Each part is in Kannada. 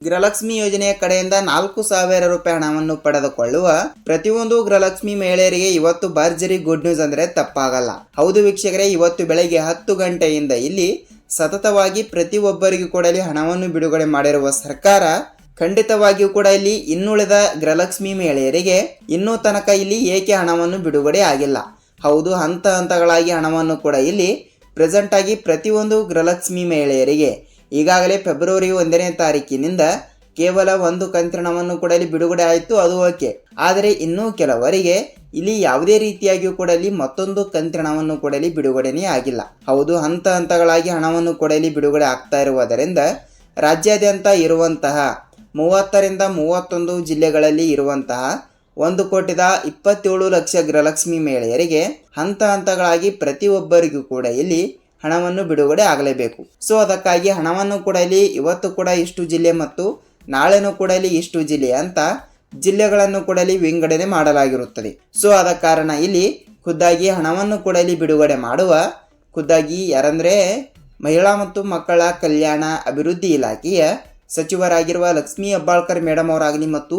ಗೃಹಲಕ್ಷ್ಮಿ ಯೋಜನೆಯ ಕಡೆಯಿಂದ 4,000 ರೂಪಾಯಿ ಹಣವನ್ನು ಪಡೆದುಕೊಳ್ಳುವ ಪ್ರತಿಯೊಂದು ಗೃಹಲಕ್ಷ್ಮಿ ಮಹಿಳೆಯರಿಗೆ ಇವತ್ತು ಭರ್ಜರಿ ಗುಡ್ ನ್ಯೂಸ್ ಅಂದ್ರೆ ತಪ್ಪಾಗಲ್ಲ. ಹೌದು ವೀಕ್ಷಕರೇ, ಇವತ್ತು ಬೆಳಗ್ಗೆ 10 ಗಂಟೆಯಿಂದ ಇಲ್ಲಿ ಸತತವಾಗಿ ಪ್ರತಿಯೊಬ್ಬರಿಗೂ ಕೂಡ ಇಲ್ಲಿ ಹಣವನ್ನು ಬಿಡುಗಡೆ ಮಾಡಿರುವ ಸರ್ಕಾರ ಖಂಡಿತವಾಗಿಯೂ ಕೂಡ ಇಲ್ಲಿ ಇನ್ನುಳಿದ ಗೃಹಲಕ್ಷ್ಮಿ ಮಹಿಳೆಯರಿಗೆ ಇನ್ನೂ ತನಕ ಇಲ್ಲಿ ಏಕೆ ಹಣವನ್ನು ಬಿಡುಗಡೆ ಆಗಿಲ್ಲ. ಹೌದು, ಹಂತ ಹಂತಗಳಾಗಿ ಹಣವನ್ನು ಕೂಡ ಇಲ್ಲಿ ಪ್ರೆಸೆಂಟ್ ಆಗಿ ಪ್ರತಿಯೊಂದು ಗೃಹಲಕ್ಷ್ಮಿ ಮಹಿಳೆಯರಿಗೆ ಈಗಾಗಲೇ ಫೆಬ್ರವರಿ 1ನೇ ತಾರೀಕಿನಿಂದ ಕೇವಲ ಒಂದು ಕಂತಿನವನ್ನು ಕೂಡ ಇಲ್ಲಿ ಬಿಡುಗಡೆ ಆಯಿತು, ಅದು ಓಕೆ. ಆದರೆ ಇನ್ನೂ ಕೆಲವರಿಗೆ ಇಲ್ಲಿ ಯಾವುದೇ ರೀತಿಯಾಗಿಯೂ ಕೂಡ ಇಲ್ಲಿ ಮತ್ತೊಂದು ಕಂತಿನವನ್ನು ಕೂಡ ಇಲ್ಲಿ ಬಿಡುಗಡೆನೇ ಆಗಿಲ್ಲ. ಹೌದು, ಹಂತ ಹಂತಗಳಾಗಿ ಹಣವನ್ನು ಕೂಡ ಇಲ್ಲಿ ಬಿಡುಗಡೆ ಆಗ್ತಾ ಇರುವುದರಿಂದ ರಾಜ್ಯಾದ್ಯಂತ ಇರುವಂತಹ 30ರಿಂದ 31 ಜಿಲ್ಲೆಗಳಲ್ಲಿ ಇರುವಂತಹ 1,27,00,000 ಗೃಹಲಕ್ಷ್ಮಿ ಮಹಿಳೆಯರಿಗೆ ಹಂತ ಹಂತಗಳಾಗಿ ಪ್ರತಿಯೊಬ್ಬರಿಗೂ ಕೂಡ ಇಲ್ಲಿ ಹಣವನ್ನು ಬಿಡುಗಡೆ ಆಗಲೇಬೇಕು. ಸೊ ಅದಕ್ಕಾಗಿ ಹಣವನ್ನು ಕೂಡ ಇಲ್ಲಿ ಇವತ್ತು ಕೂಡ ಇಷ್ಟು ಜಿಲ್ಲೆ ಮತ್ತು ನಾಳೆನೂ ಕೂಡ ಇಲ್ಲಿ ಇಷ್ಟು ಜಿಲ್ಲೆ ಅಂತ ಜಿಲ್ಲೆಗಳನ್ನು ಕೂಡ ಇಲ್ಲಿ ವಿಂಗಡಣೆ ಮಾಡಲಾಗಿರುತ್ತದೆ. ಸೊ ಆದ ಕಾರಣ ಇಲ್ಲಿ ಖುದ್ದಾಗಿ ಹಣವನ್ನು ಕೂಡ ಇಲ್ಲಿ ಬಿಡುಗಡೆ ಮಾಡುವ ಖುದ್ದಾಗಿ ಯಾರಂದ್ರೆ ಮಹಿಳಾ ಮತ್ತು ಮಕ್ಕಳ ಕಲ್ಯಾಣ ಅಭಿವೃದ್ಧಿ ಇಲಾಖೆಯ ಸಚಿವರಾಗಿರುವ ಲಕ್ಷ್ಮೀ ಹೆಬ್ಬಾಳ್ಕರ್ ಮೇಡಮ್ ಅವರಾಗಲಿ ಮತ್ತು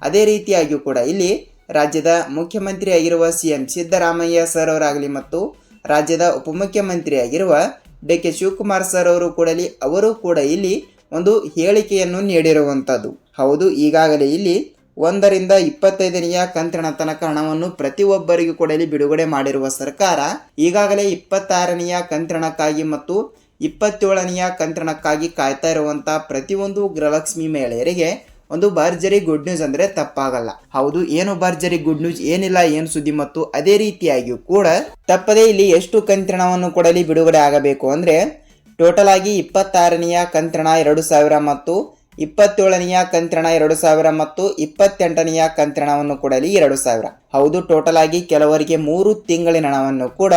ಅದೇ ರೀತಿಯಾಗಿಯೂ ಕೂಡ ಇಲ್ಲಿ ರಾಜ್ಯದ ಮುಖ್ಯಮಂತ್ರಿ ಆಗಿರುವ CM ಸಿದ್ದರಾಮಯ್ಯ ಸರ್ ಅವರಾಗಲಿ ಮತ್ತು ರಾಜ್ಯದ ಉಪಮುಖ್ಯಮಂತ್ರಿಯಾಗಿರುವ DK ಶಿವಕುಮಾರ್ ಸರ್ ಅವರು ಕೂಡ ಇಲ್ಲಿ ಒಂದು ಹೇಳಿಕೆಯನ್ನು ನೀಡಿರುವಂಥದ್ದು. ಹೌದು, ಈಗಾಗಲೇ ಇಲ್ಲಿ 1ರಿಂದ 25ನೆಯ ಕಂತಿನ ತನಕ ಹಣವನ್ನು ಪ್ರತಿಯೊಬ್ಬರಿಗೂ ಕೂಡ ಇಲ್ಲಿ ಬಿಡುಗಡೆ ಮಾಡಿರುವ ಸರ್ಕಾರ ಈಗಾಗಲೇ 26ನೆಯ ಕಂತಿನಕ್ಕಾಗಿ ಮತ್ತು 27ನೆಯ ಕಂತಿನಕ್ಕಾಗಿ ಕಾಯ್ತಾ ಇರುವಂತಹ ಪ್ರತಿಯೊಂದು ಗೃಹಲಕ್ಷ್ಮಿ ಮಹಿಳೆಯರಿಗೆ ಒಂದು ಭರ್ಜರಿ ಗುಡ್ ನ್ಯೂಸ್ ಅಂದ್ರೆ ತಪ್ಪಾಗಲ್ಲ. ಹೌದು, ಏನು ಭರ್ಜರಿ ಗುಡ್ ನ್ಯೂಸ್ ಏನಿಲ್ಲ, ಏನು ಸುದ್ದಿ ಮತ್ತು ಅದೇ ರೀತಿಯಾಗಿಯೂ ಕೂಡ ತಪ್ಪದೇ ಇಲ್ಲಿ ಎಷ್ಟು ಕಂತಿನವನ್ನು ಕೂಡ ಇಲ್ಲಿ ಬಿಡುಗಡೆ ಆಗಬೇಕು ಅಂದ್ರೆ ಟೋಟಲ್ ಆಗಿ 26ನೆಯ ಕಂತಿನ 2,000 ಮತ್ತು 27ನೆಯ ಕಂತಿನ 2,000 ಮತ್ತು 28ನೆಯ ಕಂತಿನವನ್ನು ಕೂಡ ಇಲ್ಲಿ 2,000. ಹೌದು, ಟೋಟಲ್ ಆಗಿ ಕೆಲವರಿಗೆ 3 ತಿಂಗಳಿನ ಹಣವನ್ನು ಕೂಡ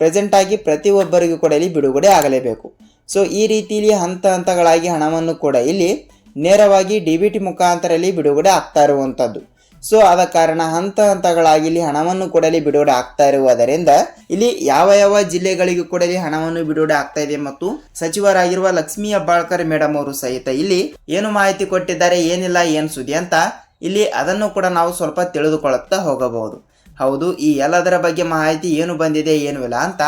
ಪ್ರೆಸೆಂಟ್ ಆಗಿ ಪ್ರತಿಯೊಬ್ಬರಿಗೂ ಕೂಡ ಇಲ್ಲಿ ಬಿಡುಗಡೆ ಆಗಲೇಬೇಕು. ಸೊ ಈ ರೀತಿಯಲ್ಲಿ ಹಂತ ಹಂತಗಳಾಗಿ ಹಣವನ್ನು ಕೂಡ ಇಲ್ಲಿ ನೇರವಾಗಿ DBT ಮುಖಾಂತರ ಇಲ್ಲಿ ಬಿಡುಗಡೆ ಆಗ್ತಾ ಇರುವಂಥದ್ದು. ಸೊ ಆದ ಕಾರಣ ಹಂತ ಹಂತಗಳಾಗಿ ಇಲ್ಲಿ ಹಣವನ್ನು ಕೂಡ ಇಲ್ಲಿ ಬಿಡುಗಡೆ ಆಗ್ತಾ ಇರುವುದರಿಂದ ಇಲ್ಲಿ ಯಾವ ಜಿಲ್ಲೆಗಳಿಗೂ ಕೂಡ ಇಲ್ಲಿ ಹಣವನ್ನು ಬಿಡುಗಡೆ ಆಗ್ತಾ ಇದೆ ಮತ್ತು ಸಚಿವರಾಗಿರುವ ಲಕ್ಷ್ಮೀ ಹೆಬ್ಬಾಳ್ಕರ್ ಮೇಡಮ್ ಅವರು ಸಹಿತ ಇಲ್ಲಿ ಏನು ಮಾಹಿತಿ ಕೊಟ್ಟಿದ್ದಾರೆ, ಏನಿಲ್ಲ, ಏನು ಸುದ್ದಿ ಅಂತ ಇಲ್ಲಿ ಅದನ್ನು ಕೂಡ ನಾವು ಸ್ವಲ್ಪ ತಿಳಿದುಕೊಳ್ಳುತ್ತಾ ಹೋಗಬಹುದು. ಹೌದು, ಈ ಎಲ್ಲದರ ಬಗ್ಗೆ ಮಾಹಿತಿ ಏನು ಬಂದಿದೆ ಏನು ಇಲ್ಲ ಅಂತ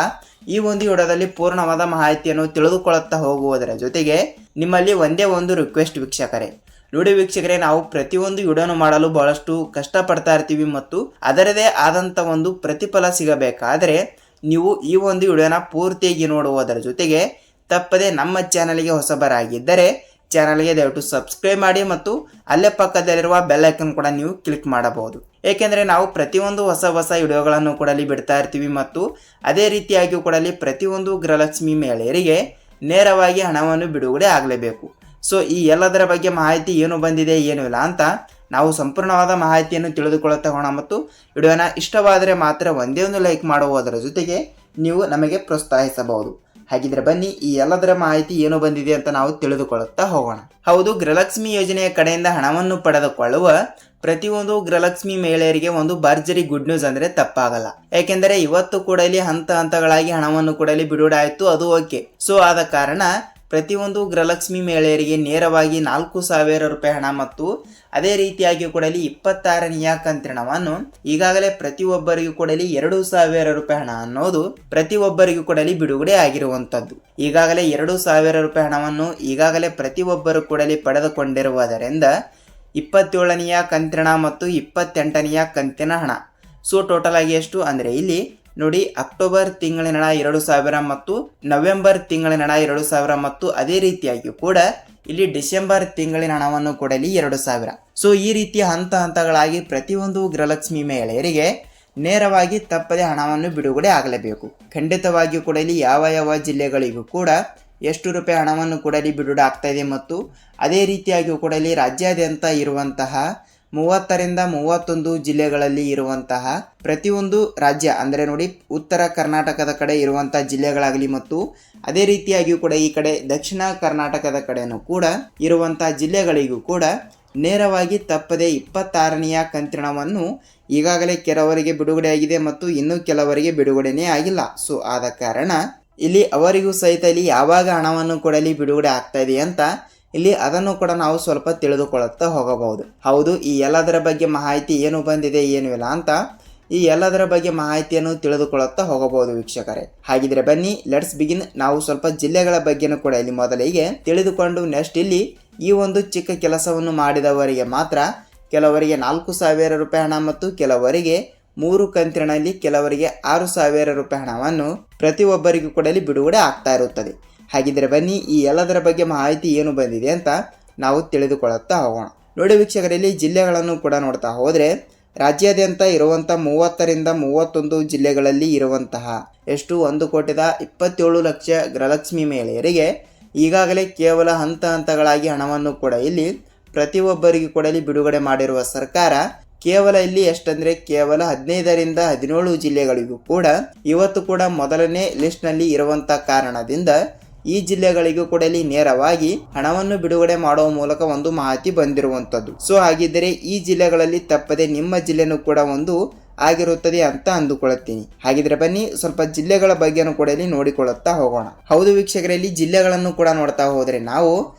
ಈ ಒಂದು ವಿಡಿಯೋದಲ್ಲಿ ಪೂರ್ಣವಾದ ಮಾಹಿತಿಯನ್ನು ತಿಳಿದುಕೊಳ್ಳುತ್ತಾ ಹೋಗುವುದರ ಜೊತೆಗೆ ನಿಮ್ಮಲ್ಲಿ ಒಂದೇ ಒಂದು ರಿಕ್ವೆಸ್ಟ್ ವೀಕ್ಷಕರೇ, ನೋಡಿ ವೀಕ್ಷಕರೇ, ನಾವು ಪ್ರತಿಯೊಂದು ವಿಡಿಯೋನು ಮಾಡಲು ಬಹಳಷ್ಟು ಕಷ್ಟಪಡ್ತಾ ಇರ್ತೀವಿ ಮತ್ತು ಅದರದೇ ಆದಂಥ ಒಂದು ಪ್ರತಿಫಲ ಸಿಗಬೇಕಾದರೆ ನೀವು ಈ ಒಂದು ವಿಡಿಯೋನ ಪೂರ್ತಿಯಾಗಿ ನೋಡುವುದರ ಜೊತೆಗೆ ತಪ್ಪದೆ ನಮ್ಮ ಚಾನಲ್ಗೆ ಹೊಸಬರಾಗಿದ್ದರೆ ಚಾನಲ್ಗೆ ದಯವಿಟ್ಟು ಸಬ್ಸ್ಕ್ರೈಬ್ ಮಾಡಿ ಮತ್ತು ಅಲ್ಲೇ ಪಕ್ಕದಲ್ಲಿರುವ ಬೆಲ್ ಐಕನ್ ಕೂಡ ನೀವು ಕ್ಲಿಕ್ ಮಾಡಬಹುದು. ಏಕೆಂದರೆ ನಾವು ಪ್ರತಿಯೊಂದು ಹೊಸ ವಿಡಿಯೋಗಳನ್ನು ಕೂಡ ಅಲ್ಲಿ ಬಿಡ್ತಾ ಇರ್ತೀವಿ ಮತ್ತು ಅದೇ ರೀತಿಯಾಗಿಯೂ ಕೂಡ ಅಲ್ಲಿ ಪ್ರತಿಯೊಂದು ಗೃಹಲಕ್ಷ್ಮಿ ಮಹಿಳೆಯರಿಗೆ ನೇರವಾಗಿ ಹಣವನ್ನು ಬಿಡುಗಡೆ ಆಗಲೇಬೇಕು. ಸೊ ಈ ಎಲ್ಲದರ ಬಗ್ಗೆ ಮಾಹಿತಿ ಏನು ಬಂದಿದೆ ಏನು ಇಲ್ಲ ಅಂತ ನಾವು ಸಂಪೂರ್ಣವಾದ ಮಾಹಿತಿಯನ್ನು ತಿಳಿದುಕೊಳ್ಳುತ್ತಾ ಹೋಗೋಣ ಮತ್ತು ವಿಡಿಯೋನ ಇಷ್ಟವಾದರೆ ಮಾತ್ರ ಒಂದೇ ಒಂದು ಲೈಕ್ ಮಾಡುವುದರ ಜೊತೆಗೆ ನೀವು ನಮಗೆ ಪ್ರೋತ್ಸಾಹಿಸಬಹುದು. ಹಾಗಿದ್ರೆ ಬನ್ನಿ ಈ ಎಲ್ಲದರ ಮಾಹಿತಿ ಏನು ಬಂದಿದೆ ಅಂತ ನಾವು ತಿಳಿದುಕೊಳ್ಳುತ್ತಾ ಹೋಗೋಣ. ಹೌದು, ಗೃಹಲಕ್ಷ್ಮಿ ಯೋಜನೆಯ ಕಡೆಯಿಂದ ಹಣವನ್ನು ಪಡೆದುಕೊಳ್ಳುವ ಪ್ರತಿಯೊಂದು ಗೃಹಲಕ್ಷ್ಮಿ ಮಹಿಳೆಯರಿಗೆ ಒಂದು ಭರ್ಜರಿ ಗುಡ್ ನ್ಯೂಸ್ ಅಂದ್ರೆ ತಪ್ಪಾಗಲ್ಲ. ಯಾಕೆಂದರೆ ಇವತ್ತು ಕೂಡ ಇಲ್ಲಿ ಹಂತ ಹಂತಗಳಾಗಿ ಹಣವನ್ನು ಕೂಡ ಇಲ್ಲಿ ಬಿಡುಗಡೆ ಆಯಿತು, ಅದು ಓಕೆ. ಸೊ ಆದ ಕಾರಣ ಪ್ರತಿಯೊಂದು ಗೃಹಲಕ್ಷ್ಮಿ ಮಹಿಳೆಯರಿಗೆ ನೇರವಾಗಿ 4,000 ರೂಪಾಯಿ ಹಣ ಮತ್ತು ಅದೇ ರೀತಿಯಾಗಿ ಕೂಡ ಇಲ್ಲಿ 26ನೆಯ ಕಂತಿನವನ್ನು ಈಗಾಗಲೇ ಪ್ರತಿಯೊಬ್ಬರಿಗೂ ಕೂಡ ಇಲ್ಲಿ 2,000 ರೂಪಾಯಿ ಹಣ ಅನ್ನೋದು ಪ್ರತಿಯೊಬ್ಬರಿಗೂ ಕೂಡ ಇಲ್ಲಿ ಬಿಡುಗಡೆ ಆಗಿರುವಂತದ್ದು. ಈಗಾಗಲೇ 2,000 ರೂಪಾಯಿ ಹಣವನ್ನು ಈಗಾಗಲೇ ಪ್ರತಿಯೊಬ್ಬರು ಕೂಡ ಇಲ್ಲಿ ಪಡೆದುಕೊಂಡಿರುವುದರಿಂದ 27ನೆಯ ಕಂತಿನ ಮತ್ತು 28ನೆಯ ಕಂತಿನ ಹಣ ಸೊ ಟೋಟಲ್ ಆಗಿ ಎಷ್ಟು ಅಂದರೆ ಇಲ್ಲಿ ನೋಡಿ, ಅಕ್ಟೋಬರ್ ತಿಂಗಳಿನ ಹಣ 2,000 ಮತ್ತು ನವೆಂಬರ್ ತಿಂಗಳಿನ ಹಣ 2,000 ಮತ್ತು ಅದೇ ರೀತಿಯಾಗಿ ಕೂಡ ಇಲ್ಲಿ ಡಿಸೆಂಬರ್ ತಿಂಗಳಿನ ಹಣವನ್ನು ಕೂಡ ಇಲ್ಲಿ 2,000. ಸೊ ಈ ರೀತಿಯ ಹಂತ ಹಂತಗಳಾಗಿ ಪ್ರತಿಯೊಂದು ಗೃಹಲಕ್ಷ್ಮಿ ಮಹಿಳೆಯರಿಗೆ ನೇರವಾಗಿ ತಪ್ಪದೆ ಹಣವನ್ನು ಬಿಡುಗಡೆ ಆಗಲೇಬೇಕು. ಖಂಡಿತವಾಗಿಯೂ ಕೂಡ ಇಲ್ಲಿ ಯಾವ ಜಿಲ್ಲೆಗಳಿಗೂ ಕೂಡ ಎಷ್ಟು ರೂಪಾಯಿ ಹಣವನ್ನು ಕೂಡ ಇಲ್ಲಿ ಬಿಡುಗಡೆ ಆಗ್ತಾ ಇದೆ ಮತ್ತು ಅದೇ ರೀತಿಯಾಗಿಯೂ ಕೂಡ ಇಲ್ಲಿ ರಾಜ್ಯಾದ್ಯಂತ ಇರುವಂತಹ 30ರಿಂದ 31 ಜಿಲ್ಲೆಗಳಲ್ಲಿ ಇರುವಂತಹ ಪ್ರತಿಯೊಂದು ರಾಜ್ಯ ಅಂದರೆ ನೋಡಿ ಉತ್ತರ ಕರ್ನಾಟಕದ ಕಡೆ ಇರುವಂತಹ ಜಿಲ್ಲೆಗಳಾಗಲಿ ಮತ್ತು ಅದೇ ರೀತಿಯಾಗಿಯೂ ಕೂಡ ಈ ಕಡೆ ದಕ್ಷಿಣ ಕರ್ನಾಟಕದ ಕಡೆನೂ ಕೂಡ ಇರುವಂತಹ ಜಿಲ್ಲೆಗಳಿಗೂ ಕೂಡ ನೇರವಾಗಿ ತಪ್ಪದೆ 26ನೆಯ ಕಂತಿನವನ್ನು ಈಗಾಗಲೇ ಕೆಲವರಿಗೆ ಬಿಡುಗಡೆಯಾಗಿದೆ ಮತ್ತು ಇನ್ನೂ ಕೆಲವರಿಗೆ ಬಿಡುಗಡೆನೇ ಆಗಿಲ್ಲ. ಸೊ ಆದ ಕಾರಣ ಇಲ್ಲಿ ಅವರಿಗೂ ಸಹಿತ ಇಲ್ಲಿ ಯಾವಾಗ ಹಣವನ್ನು ಕೊಡಲಿ ಬಿಡುಗಡೆ ಆಗ್ತಾ ಇದೆ ಅಂತ ಇಲ್ಲಿ ಅದನ್ನು ಕೂಡ ನಾವು ಸ್ವಲ್ಪ ತಿಳಿದುಕೊಳ್ಳುತ್ತಾ ಹೋಗಬಹುದು. ಹೌದು, ಈ ಎಲ್ಲದರ ಬಗ್ಗೆ ಮಾಹಿತಿ ಏನು ಬಂದಿದೆ ಏನು ಇಲ್ಲ ಅಂತ ಈ ಎಲ್ಲದರ ಬಗ್ಗೆ ಮಾಹಿತಿಯನ್ನು ತಿಳಿದುಕೊಳ್ಳುತ್ತಾ ಹೋಗಬಹುದು ವೀಕ್ಷಕರೇ. ಹಾಗಿದ್ರೆ ಬನ್ನಿ ಲೆಟ್ಸ್ ಬಿಗಿನ್. ನಾವು ಸ್ವಲ್ಪ ಜಿಲ್ಲೆಗಳ ಬಗ್ಗೆನೂ ಕೂಡ ಇಲ್ಲಿ ಮೊದಲಿಗೆ ತಿಳಿದುಕೊಂಡು ನೆಕ್ಸ್ಟ್ ಇಲ್ಲಿ ಈ ಒಂದು ಚಿಕ್ಕ ಕೆಲಸವನ್ನು ಮಾಡಿದವರಿಗೆ ಮಾತ್ರ ಕೆಲವರಿಗೆ 4,000 ರೂಪಾಯಿ ಹಣ ಮತ್ತು ಕೆಲವರಿಗೆ 3 ಕಂತಿನಲ್ಲಿ ಕೆಲವರಿಗೆ 6,000 ರೂಪಾಯಿ ಹಣವನ್ನು ಪ್ರತಿಯೊಬ್ಬರಿಗೂ ಕೂಡ ಇಲ್ಲಿ ಬಿಡುಗಡೆ ಆಗ್ತಾ ಇರುತ್ತದೆ. ಹಾಗಿದ್ರೆ ಬನ್ನಿ ಈ ಎಲ್ಲದರ ಬಗ್ಗೆ ಮಾಹಿತಿ ಏನು ಬಂದಿದೆ ಅಂತ ನಾವು ತಿಳಿದುಕೊಳ್ಳುತ್ತಾ ಹೋಗೋಣ. ನೋಡಿ ವೀಕ್ಷಕರಲ್ಲಿ ಜಿಲ್ಲೆಗಳನ್ನು ಕೂಡ ನೋಡ್ತಾ ಹೋದರೆ ರಾಜ್ಯಾದ್ಯಂತ ಇರುವಂಥ 30ರಿಂದ 31 ಜಿಲ್ಲೆಗಳಲ್ಲಿ ಇರುವಂತಹ 1,27,00,000 ಗೃಹಲಕ್ಷ್ಮಿ ಮಹಿಳೆಯರಿಗೆ ಈಗಾಗಲೇ ಕೇವಲ ಹಂತಗಳಾಗಿ ಹಣವನ್ನು ಕೂಡ ಇಲ್ಲಿ ಪ್ರತಿಯೊಬ್ಬರಿಗೂ ಕೂಡ ಇಲ್ಲಿ ಬಿಡುಗಡೆ ಮಾಡಿರುವ ಸರ್ಕಾರ ಕೇವಲ ಇಲ್ಲಿ ಎಷ್ಟಂದರೆ ಕೇವಲ 15ರಿಂದ 17 ಜಿಲ್ಲೆಗಳಿಗೂ ಕೂಡ ಇವತ್ತು ಕೂಡ ಮೊದಲನೇ ಲಿಸ್ಟ್ನಲ್ಲಿ ಇರುವಂಥ ಕಾರಣದಿಂದ ಈ ಜಿಲ್ಲೆಗಳಿಗೂ ಕೂಡ ಇಲ್ಲಿ ನೇರವಾಗಿ ಹಣವನ್ನು ಬಿಡುಗಡೆ ಮಾಡುವ ಮೂಲಕ ಒಂದು ಮಾಹಿತಿ ಬಂದಿರುವಂಥದ್ದು. ಸೊ ಹಾಗಿದ್ದರೆ ಈ ಜಿಲ್ಲೆಗಳಲ್ಲಿ ತಪ್ಪದೆ ನಿಮ್ಮ ಜಿಲ್ಲೆನೂ ಕೂಡ ಒಂದು ಆಗಿರುತ್ತದೆ ಅಂತ ಅಂದುಕೊಳ್ಳುತ್ತೀನಿ. ಹಾಗಿದ್ರೆ ಬನ್ನಿ ಸ್ವಲ್ಪ ಜಿಲ್ಲೆಗಳ ಬಗ್ಗೆನೂ ಕೂಡ ಇಲ್ಲಿ ನೋಡಿಕೊಳ್ಳುತ್ತಾ ಹೋಗೋಣ. ಹೌದು ವೀಕ್ಷಕರಲ್ಲಿ ಜಿಲ್ಲೆಗಳನ್ನು ಕೂಡ ನೋಡ್ತಾ ಹೋದರೆ ನಾವು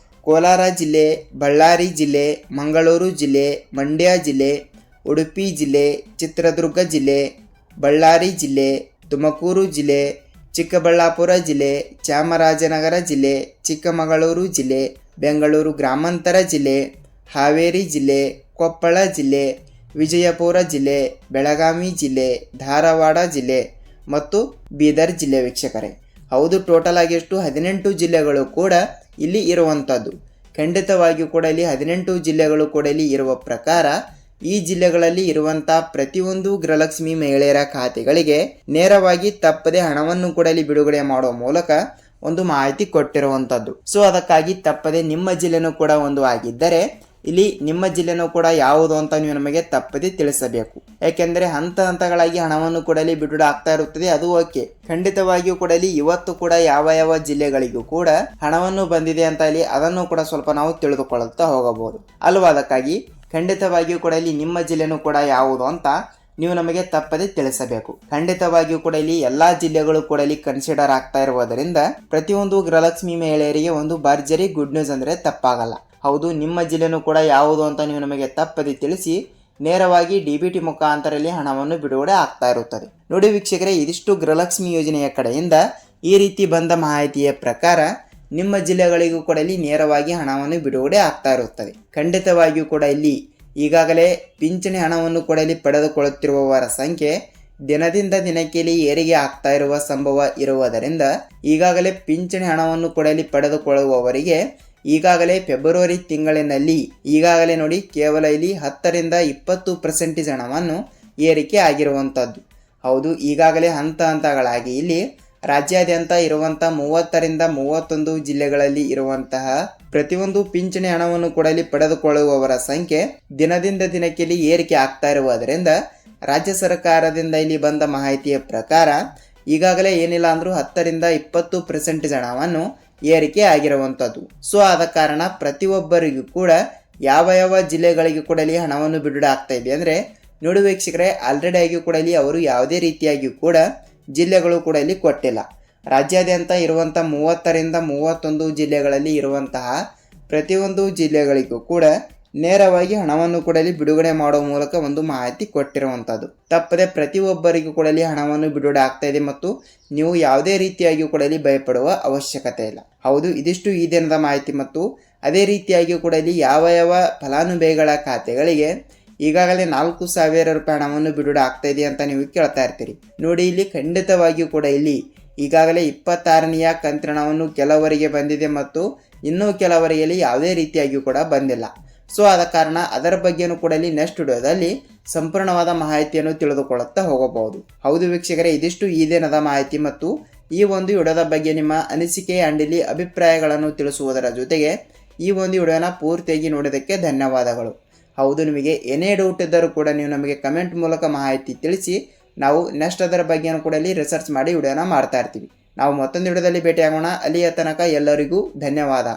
ಕೋಲಾರ ಜಿಲ್ಲೆ, ಬಳ್ಳಾರಿ ಜಿಲ್ಲೆ, ಮಂಗಳೂರು ಜಿಲ್ಲೆ, ಮಂಡ್ಯ ಜಿಲ್ಲೆ, ಉಡುಪಿ ಜಿಲ್ಲೆ, ಚಿತ್ರದುರ್ಗ ಜಿಲ್ಲೆ, ಬಳ್ಳಾರಿ ಜಿಲ್ಲೆ, ತುಮಕೂರು ಜಿಲ್ಲೆ, ಚಿಕ್ಕಬಳ್ಳಾಪುರ ಜಿಲ್ಲೆ, ಚಾಮರಾಜನಗರ ಜಿಲ್ಲೆ, ಚಿಕ್ಕಮಗಳೂರು ಜಿಲ್ಲೆ, ಬೆಂಗಳೂರು ಗ್ರಾಮಾಂತರ ಜಿಲ್ಲೆ, ಹಾವೇರಿ ಜಿಲ್ಲೆ, ಕೊಪ್ಪಳ ಜಿಲ್ಲೆ, ವಿಜಯಪುರ ಜಿಲ್ಲೆ, ಬೆಳಗಾವಿ ಜಿಲ್ಲೆ, ಧಾರವಾಡ ಜಿಲ್ಲೆ ಮತ್ತು ಬೀದರ್ ಜಿಲ್ಲೆ ವೀಕ್ಷಕರೇ. ಹೌದು, ಟೋಟಲ್ ಆಗಿ ಎಷ್ಟು 18 ಜಿಲ್ಲೆಗಳು ಕೂಡ ಇಲ್ಲಿ ಇರುವಂಥದ್ದು. ಖಂಡಿತವಾಗಿಯೂ ಕೂಡ ಇಲ್ಲಿ 18 ಜಿಲ್ಲೆಗಳು ಕೂಡ ಇಲ್ಲಿ ಇರುವ ಪ್ರಕಾರ ಈ ಜಿಲ್ಲೆಗಳಲ್ಲಿ ಇರುವಂಥ ಪ್ರತಿಯೊಂದು ಗೃಹಲಕ್ಷ್ಮಿ ಮಹಿಳೆಯರ ಖಾತೆಗಳಿಗೆ ನೇರವಾಗಿ ತಪ್ಪದೆ ಹಣವನ್ನು ಕೂಡ ಇಲ್ಲಿ ಬಿಡುಗಡೆ ಮಾಡುವ ಮೂಲಕ ಒಂದು ಮಾಹಿತಿ ಕೊಟ್ಟಿರುವಂಥದ್ದು. ಸೊ ಅದಕ್ಕಾಗಿ ತಪ್ಪದೆ ನಿಮ್ಮ ಜಿಲ್ಲೆನೂ ಕೂಡ ಒಂದು ಆಗಿದ್ದರೆ ಇಲ್ಲಿ ನಿಮ್ಮ ಜಿಲ್ಲೆನೂ ಕೂಡ ಯಾವುದು ಅಂತ ನೀವು ನಮಗೆ ತಪ್ಪದೆ ತಿಳಿಸಬೇಕು. ಯಾಕೆಂದರೆ ಹಂತಗಳಾಗಿ ಹಣವನ್ನು ಕೂಡ ಇಲ್ಲಿ ಬಿಡುಗಡೆ ಆಗ್ತಾ ಇರುತ್ತದೆ, ಅದು ಓಕೆ. ಖಂಡಿತವಾಗಿಯೂ ಕೂಡ ಇಲ್ಲಿ ಇವತ್ತು ಕೂಡ ಯಾವ ಜಿಲ್ಲೆಗಳಿಗೂ ಕೂಡ ಹಣವನ್ನು ಬಂದಿದೆ ಅಂತ ಇಲ್ಲಿ ಅದನ್ನು ಕೂಡ ಸ್ವಲ್ಪ ನಾವು ತಿಳಿದುಕೊಳ್ಳುತ್ತಾ ಹೋಗಬಹುದು ಅಲ್ವಾ. ಅದಕ್ಕಾಗಿ ಖಂಡಿತವಾಗಿಯೂ ಕೂಡ ಇಲ್ಲಿ ನಿಮ್ಮ ಜಿಲ್ಲೆನೂ ಕೂಡ ಯಾವುದು ಅಂತ ನೀವು ನಮಗೆ ತಪ್ಪದೆ ತಿಳಿಸಬೇಕು. ಖಂಡಿತವಾಗಿಯೂ ಕೂಡ ಇಲ್ಲಿ ಎಲ್ಲಾ ಜಿಲ್ಲೆಗಳು ಕೂಡ ಇಲ್ಲಿ ಕನ್ಸಿಡರ್ ಆಗ್ತಾ ಇರುವುದರಿಂದ ಪ್ರತಿಯೊಂದು ಗೃಹಲಕ್ಷ್ಮಿ ಮಹಿಳೆಯರಿಗೆ ಒಂದು ಭರ್ಜರಿ ಗುಡ್ ನ್ಯೂಸ್ ಅಂದ್ರೆ ತಪ್ಪಾಗಲ್ಲ. ಹೌದು, ನಿಮ್ಮ ಜಿಲ್ಲೆನೂ ಕೂಡ ಯಾವುದು ಅಂತ ನೀವು ನಮಗೆ ತಪ್ಪದೆ ತಿಳಿಸಿ ನೇರವಾಗಿ DBT ಮುಖಾಂತರ ಇಲ್ಲಿ ಹಣವನ್ನು ಬಿಡುಗಡೆ ಆಗ್ತಾ ಇರುತ್ತದೆ. ನೋಡಿ ವೀಕ್ಷಕರೇ, ಇದಿಷ್ಟು ಗೃಹಲಕ್ಷ್ಮಿ ಯೋಜನೆಯ ಕಡೆಯಿಂದ ಈ ರೀತಿ ಬಂದ ಮಾಹಿತಿಯ ಪ್ರಕಾರ ನಿಮ್ಮ ಜಿಲ್ಲೆಗಳಿಗೂ ಕೂಡ ಇಲ್ಲಿ ನೇರವಾಗಿ ಹಣವನ್ನು ಬಿಡುಗಡೆ ಆಗ್ತಾ ಇರುತ್ತದೆ. ಖಂಡಿತವಾಗಿಯೂ ಕೂಡ ಇಲ್ಲಿ ಈಗಾಗಲೇ ಪಿಂಚಣಿ ಹಣವನ್ನು ಕೂಡ ಇಲ್ಲಿ ಪಡೆದುಕೊಳ್ಳುತ್ತಿರುವವರ ಸಂಖ್ಯೆ ದಿನದಿಂದ ದಿನಕ್ಕೆ ಇಲ್ಲಿ ಏರಿಕೆ ಆಗ್ತಾ ಇರುವ ಸಂಭವ ಇರುವುದರಿಂದ ಈಗಾಗಲೇ ಪಿಂಚಣಿ ಹಣವನ್ನು ಕೂಡ ಇಲ್ಲಿ ಪಡೆದುಕೊಳ್ಳುವವರಿಗೆ ಈಗಾಗಲೇ ಫೆಬ್ರವರಿ ತಿಂಗಳಿನಲ್ಲಿ ಈಗಾಗಲೇ ನೋಡಿ ಕೇವಲ ಇಲ್ಲಿ 10ರಿಂದ 20% ಹಣವನ್ನು ಏರಿಕೆ ಆಗಿರುವಂಥದ್ದು. ಹೌದು, ಈಗಾಗಲೇ ಹಂತಗಳಾಗಿ ಇಲ್ಲಿ ರಾಜ್ಯಾದ್ಯಂತ ಇರುವಂಥ 30ರಿಂದ 31 ಜಿಲ್ಲೆಗಳಲ್ಲಿ ಇರುವಂತಹ ಪ್ರತಿಯೊಂದು ಪಿಂಚಣಿ ಹಣವನ್ನು ಕೂಡ ಇಲ್ಲಿ ಪಡೆದುಕೊಳ್ಳುವವರ ಸಂಖ್ಯೆ ದಿನದಿಂದ ದಿನಕ್ಕೆ ಇಲ್ಲಿ ಏರಿಕೆ ಆಗ್ತಾ ಇರುವುದರಿಂದ ರಾಜ್ಯ ಸರ್ಕಾರದಿಂದ ಇಲ್ಲಿ ಬಂದ ಮಾಹಿತಿಯ ಪ್ರಕಾರ ಈಗಾಗಲೇ ಏನಿಲ್ಲ ಅಂದ್ರೂ 10ರಿಂದ 20% ಹಣವನ್ನು ಏರಿಕೆ ಆಗಿರುವಂಥದ್ದು. ಸೊ ಆದ ಕಾರಣ ಪ್ರತಿಯೊಬ್ಬರಿಗೂ ಕೂಡ ಯಾವ ಜಿಲ್ಲೆಗಳಿಗೂ ಕೂಡ ಇಲ್ಲಿ ಹಣವನ್ನು ಬಿಡುಗಡೆ ಆಗ್ತಾ ಇದೆ ಅಂದರೆ ನೋಡಿ ವೀಕ್ಷಕರೇ, ಆಲ್ರೆಡಿ ಆಗಿ ಕೂಡ ಇಲ್ಲಿ ಅವರು ಯಾವುದೇ ರೀತಿಯಾಗಿಯೂ ಕೂಡ ಜಿಲ್ಲೆಗಳು ಕೂಡ ಇಲ್ಲಿ ಕೊಟ್ಟಿಲ್ಲ. ರಾಜ್ಯಾದ್ಯಂತ ಇರುವಂಥ 30ರಿಂದ 31 ಜಿಲ್ಲೆಗಳಲ್ಲಿ ಇರುವಂತಹ ಪ್ರತಿಯೊಂದು ಜಿಲ್ಲೆಗಳಿಗೂ ಕೂಡ ನೇರವಾಗಿ ಹಣವನ್ನು ಕೂಡ ಇಲ್ಲಿ ಬಿಡುಗಡೆ ಮಾಡುವ ಮೂಲಕ ಒಂದು ಮಾಹಿತಿ ಕೊಟ್ಟಿರುವಂಥದ್ದು. ತಪ್ಪದೆ ಪ್ರತಿಯೊಬ್ಬರಿಗೂ ಕೂಡ ಇಲ್ಲಿ ಹಣವನ್ನು ಬಿಡುಗಡೆ ಆಗ್ತಾ ಇದೆ ಮತ್ತು ನೀವು ಯಾವುದೇ ರೀತಿಯಾಗಿಯೂ ಕೂಡ ಇಲ್ಲಿ ಭಯಪಡುವ ಅವಶ್ಯಕತೆ ಇಲ್ಲ. ಹೌದು, ಇದಿಷ್ಟು ಈ ದಿನದ ಮಾಹಿತಿ ಮತ್ತು ಅದೇ ರೀತಿಯಾಗಿಯೂ ಕೂಡ ಇಲ್ಲಿ ಯಾವ ಫಲಾನುಭವಿಗಳ ಖಾತೆಗಳಿಗೆ ಈಗಾಗಲೇ 4,000 ರೂಪಾಯಿ ಹಣವನ್ನು ಬಿಡುಗಡೆ ಆಗ್ತಾ ಇದೆ ಅಂತ ನೀವು ಕೇಳ್ತಾ ಇರ್ತೀರಿ. ನೋಡಿ, ಇಲ್ಲಿ ಖಂಡಿತವಾಗಿಯೂ ಕೂಡ ಇಲ್ಲಿ ಈಗಾಗಲೇ 26ನೆಯ ಕಂತಿನ ಹಣವನ್ನು ಕೆಲವರಿಗೆ ಬಂದಿದೆ ಮತ್ತು ಇನ್ನೂ ಕೆಲವರಿಗೆ ಯಾವುದೇ ರೀತಿಯಾಗಿಯೂ ಕೂಡ ಬಂದಿಲ್ಲ. ಸೊ ಆದ ಕಾರಣ ಅದರ ಬಗ್ಗೆನೂ ಕೂಡ ಇಲ್ಲಿ ನೆಕ್ಸ್ಟ್ ವಿಡಿಯೋದಲ್ಲಿ ಸಂಪೂರ್ಣವಾದ ಮಾಹಿತಿಯನ್ನು ತಿಳಿದುಕೊಳ್ಳುತ್ತಾ ಹೋಗಬಹುದು. ಹೌದು ವೀಕ್ಷಕರೇ, ಇದಿಷ್ಟು ಈ ದಿನದ ಮಾಹಿತಿ ಮತ್ತು ಈ ಒಂದು ವಿಡಿಯೋದ ಬಗ್ಗೆ ನಿಮ್ಮ ಅನಿಸಿಕೆ ಅಂಡ್ ಇಲ್ಲಿ ಅಭಿಪ್ರಾಯಗಳನ್ನು ತಿಳಿಸುವುದರ ಜೊತೆಗೆ ಈ ಒಂದು ವಿಡಿಯೋನ ಪೂರ್ತಿಯಾಗಿ ನೋಡೋದಕ್ಕೆ ಧನ್ಯವಾದಗಳು. ಹೌದು, ನಿಮಗೆ ಏನೇ ಡೌಟ್ ಇದ್ದರೂ ಕೂಡ ನೀವು ನಮಗೆ ಕಮೆಂಟ್ ಮೂಲಕ ಮಾಹಿತಿ ತಿಳಿಸಿ ನಾವು ನೆಕ್ಸ್ಟ್ ಅದರ ಬಗ್ಗೆನೂ ಕೂಡ ಇಲ್ಲಿ ರಿಸರ್ಚ್ ಮಾಡಿ ವಿಡಿಯೋನ ಮಾಡ್ತಾ ಇರ್ತೀವಿ. ನಾವು ಮತ್ತೊಂದು ವಿಡಿಯೋದಲ್ಲಿ ಭೇಟಿಯಾಗೋಣ. ಅಲ್ಲಿಯ ತನಕ ಎಲ್ಲರಿಗೂ ಧನ್ಯವಾದ.